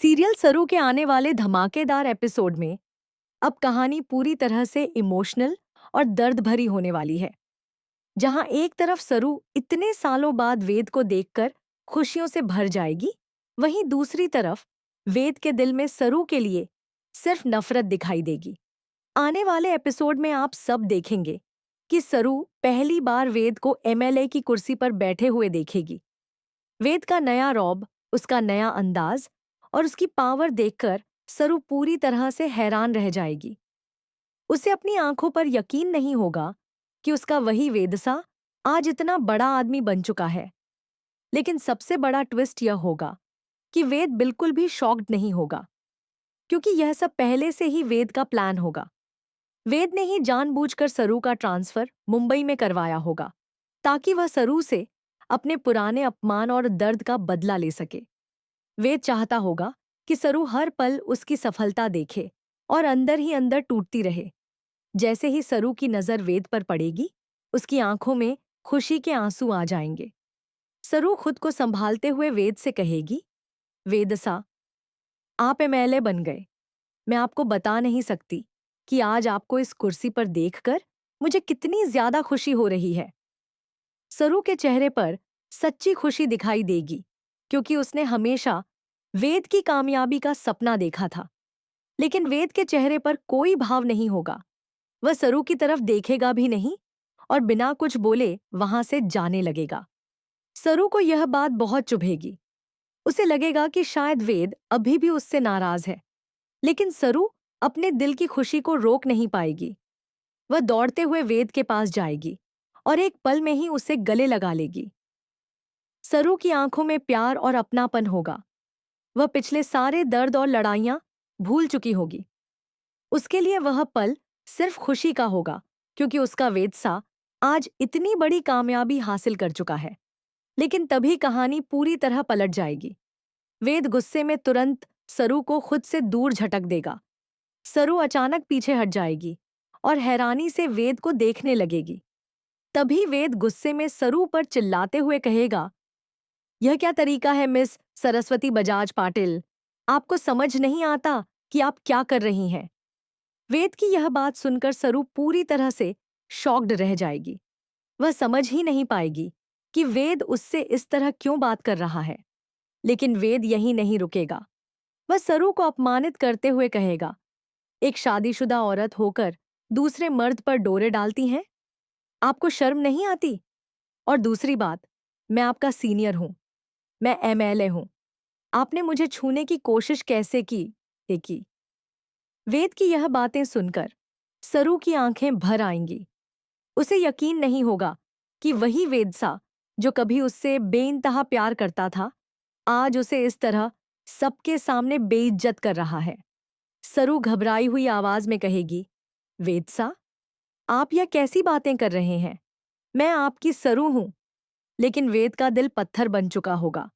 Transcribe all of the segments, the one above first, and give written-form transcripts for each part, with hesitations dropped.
Serial सरू के आने वाले धमाकेदार एपिसोड में अब कहानी पूरी तरह से इमोशनल और दर्द भरी होने वाली है। जहां एक तरफ सरू इतने सालों बाद वेद को देखकर खुशियों से भर जाएगी, वहीं दूसरी तरफ वेद के दिल में सरू के लिए सिर्फ नफरत दिखाई देगी। आने वाले एपिसोड में आप सब देखेंगे कि सरू पहली बार वेद को एमएलए की कुर्सी पर बैठे हुए देखेगी। वेद का नया रौब, उसका नया अंदाज और उसकी पावर देखकर सरू पूरी तरह से हैरान रह जाएगी। उसे अपनी आंखों पर यकीन नहीं होगा कि उसका वही वेदसा आज इतना बड़ा आदमी बन चुका है। लेकिन सबसे बड़ा ट्विस्ट यह होगा कि वेद बिल्कुल भी शॉक्ड नहीं होगा, क्योंकि यह सब पहले से ही वेद का प्लान होगा। वेद ने ही जानबूझकर सरू का ट्रांसफर मुंबई में करवाया होगा, ताकि वह सरू से अपने पुराने अपमान और दर्द का बदला ले सके। वेद चाहता होगा कि सरू हर पल उसकी सफलता देखे और अंदर ही अंदर टूटती रहे। जैसे ही सरू की नजर वेद पर पड़ेगी, उसकी आंखों में खुशी के आंसू आ जाएंगे। सरू खुद को संभालते हुए वेद से कहेगी, वेदसा, आप एमएलए बन गए। मैं आपको बता नहीं सकती कि आज आपको इस कुर्सी पर देखकर मुझे कितनी ज्यादा खुशी हो रही है। सरू के चेहरे पर सच्ची खुशी दिखाई देगी, क्योंकि उसने हमेशा वेद की कामयाबी का सपना देखा था। लेकिन वेद के चेहरे पर कोई भाव नहीं होगा। वह सरू की तरफ देखेगा भी नहीं और बिना कुछ बोले वहां से जाने लगेगा। सरू को यह बात बहुत चुभेगी। उसे लगेगा कि शायद वेद अभी भी उससे नाराज है। लेकिन सरू अपने दिल की खुशी को रोक नहीं पाएगी। वह दौड़ते हुए वेद के पास जाएगी और एक पल में ही उसे गले लगा लेगी। सरू की आंखों में प्यार और अपनापन होगा। वह पिछले सारे दर्द और लड़ाइयां भूल चुकी होगी। उसके लिए वह पल सिर्फ खुशी का होगा, क्योंकि उसका वेदसा आज इतनी बड़ी कामयाबी हासिल कर चुका है। लेकिन तभी कहानी पूरी तरह पलट जाएगी। वेद गुस्से में तुरंत सरू को खुद से दूर झटक देगा। सरू अचानक पीछे हट जाएगी और हैरानी से वेद को देखने लगेगी। तभी वेद गुस्से में सरू पर चिल्लाते हुए कहेगा, यह क्या तरीका है मिस सरस्वती बजाज पाटिल? आपको समझ नहीं आता कि आप क्या कर रही हैं? वेद की यह बात सुनकर सरू पूरी तरह से शॉक्ड रह जाएगी। वह समझ ही नहीं पाएगी कि वेद उससे इस तरह क्यों बात कर रहा है। लेकिन वेद यहीं नहीं रुकेगा। वह सरू को अपमानित करते हुए कहेगा, एक शादीशुदा औरत होकर दूसरे मर्द पर डोरे डालती हैं? आपको शर्म नहीं आती? और दूसरी बात, मैं आपका सीनियर हूं, मैं एमएलए हूं। आपने मुझे छूने की कोशिश कैसे की? ये की। वेद की यह बातें सुनकर सरू की आंखें भर आएंगी। उसे यकीन नहीं होगा कि वही वेदसा जो कभी उससे बेइंतहा प्यार करता था, आज उसे इस तरह सबके सामने बेइज्जत कर रहा है। सरू घबराई हुई आवाज में कहेगी, वेदसा, आप यह कैसी बातें कर रहे हैं? मैं आपकी सरू हूं। लेकिन वेद का दिल पत्थर बन चुका होगा।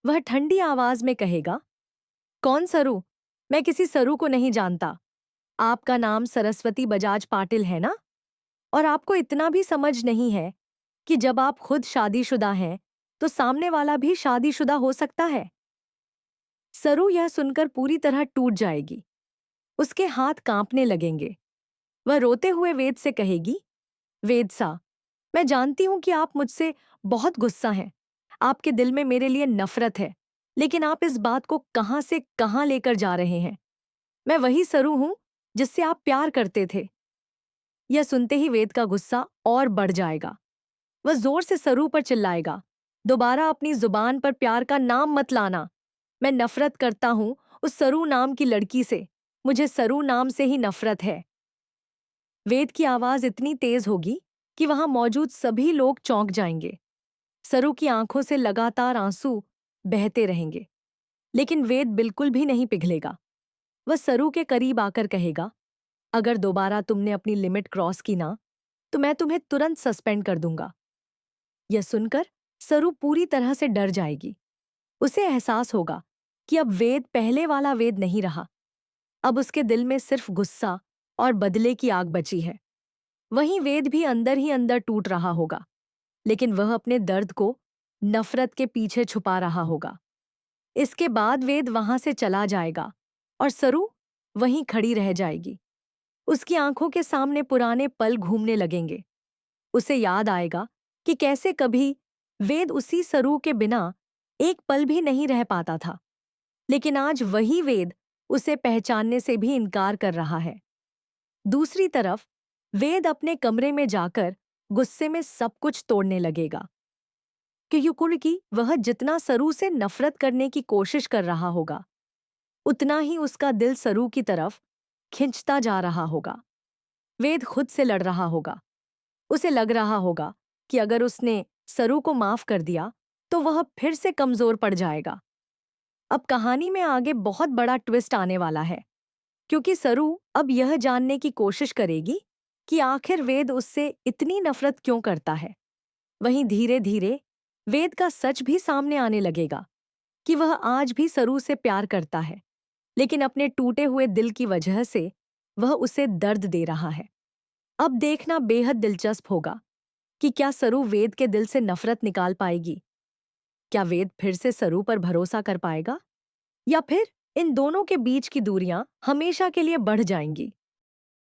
वह ठंडी आवाज में कहेगा, कौन सरू? मैं किसी सरू को नहीं जानता। आपका नाम सरस्वती बजाज पाटिल है ना? और आपको इतना भी समझ नहीं है कि जब आप खुद शादीशुदा हैं, तो सामने वाला भी शादीशुदा हो सकता है। सरू यह सुनकर पूरी तरह टूट जाएगी। उसके हाथ कांपने लगेंगे। वह रोते हुए वेद से कहेगी, वेद सा, मैं जानती हूं कि आप मुझसे बहुत गुस्सा हैं। आपके दिल में मेरे लिए नफरत है। लेकिन आप इस बात को कहां से कहां लेकर जा रहे हैं? मैं वही सरू हूं जिससे आप प्यार करते थे। यह सुनते ही वेद का गुस्सा और बढ़ जाएगा। वह जोर से सरू पर चिल्लाएगा, दोबारा अपनी जुबान पर प्यार का नाम मत लाना। मैं नफरत करता हूं उस सरू नाम की लड़की से। मुझे सरू नाम से ही नफरत है। वेद की आवाज इतनी तेज होगी कि वहां मौजूद सभी लोग चौंक जाएंगे। सरू की आंखों से लगातार आंसू बहते रहेंगे। लेकिन वेद बिल्कुल भी नहीं पिघलेगा। वह सरू के करीब आकर कहेगा, अगर दोबारा तुमने अपनी लिमिट क्रॉस की ना, तो मैं तुम्हें तुरंत सस्पेंड कर दूंगा। यह सुनकर सरू पूरी तरह से डर जाएगी। उसे एहसास होगा कि अब वेद पहले वाला वेद नहीं रहा। अब उसके दिल में सिर्फ गुस्सा और बदले की आग बची है। वहीं वेद भी अंदर ही अंदर टूट रहा होगा, लेकिन वह अपने दर्द को नफरत के पीछे छुपा रहा होगा। इसके बाद वेद वहां से चला जाएगा और सरू वहीं खड़ी रह जाएगी। उसकी आंखों के सामने पुराने पल घूमने लगेंगे। उसे याद आएगा कि कैसे कभी वेद उसी सरू के बिना एक पल भी नहीं रह पाता था, लेकिन आज वही वेद उसे पहचानने से भी इनकार कर रहा है। दूसरी तरफ वेद अपने कमरे में जाकर गुस्से में सब कुछ तोड़ने लगेगा, क्योंकि वह जितना सरू से नफरत करने की कोशिश कर रहा होगा, उतना ही उसका दिल सरू की तरफ खिंचता जा रहा होगा। वेद खुद से लड़ रहा होगा। उसे लग रहा होगा कि अगर उसने सरू को माफ कर दिया तो वह फिर से कमजोर पड़ जाएगा। अब कहानी में आगे बहुत बड़ा ट्विस्ट आने वाला है, क्योंकि सरू अब यह जानने की कोशिश करेगी कि आखिर वेद उससे इतनी नफरत क्यों करता है। वहीं धीरे धीरे वेद का सच भी सामने आने लगेगा कि वह आज भी सरू से प्यार करता है, लेकिन अपने टूटे हुए दिल की वजह से वह उसे दर्द दे रहा है। अब देखना बेहद दिलचस्प होगा कि क्या सरू वेद के दिल से नफरत निकाल पाएगी। क्या वेद फिर से सरू पर भरोसा कर पाएगा, या फिर इन दोनों के बीच की दूरियां हमेशा के लिए बढ़ जाएंगी।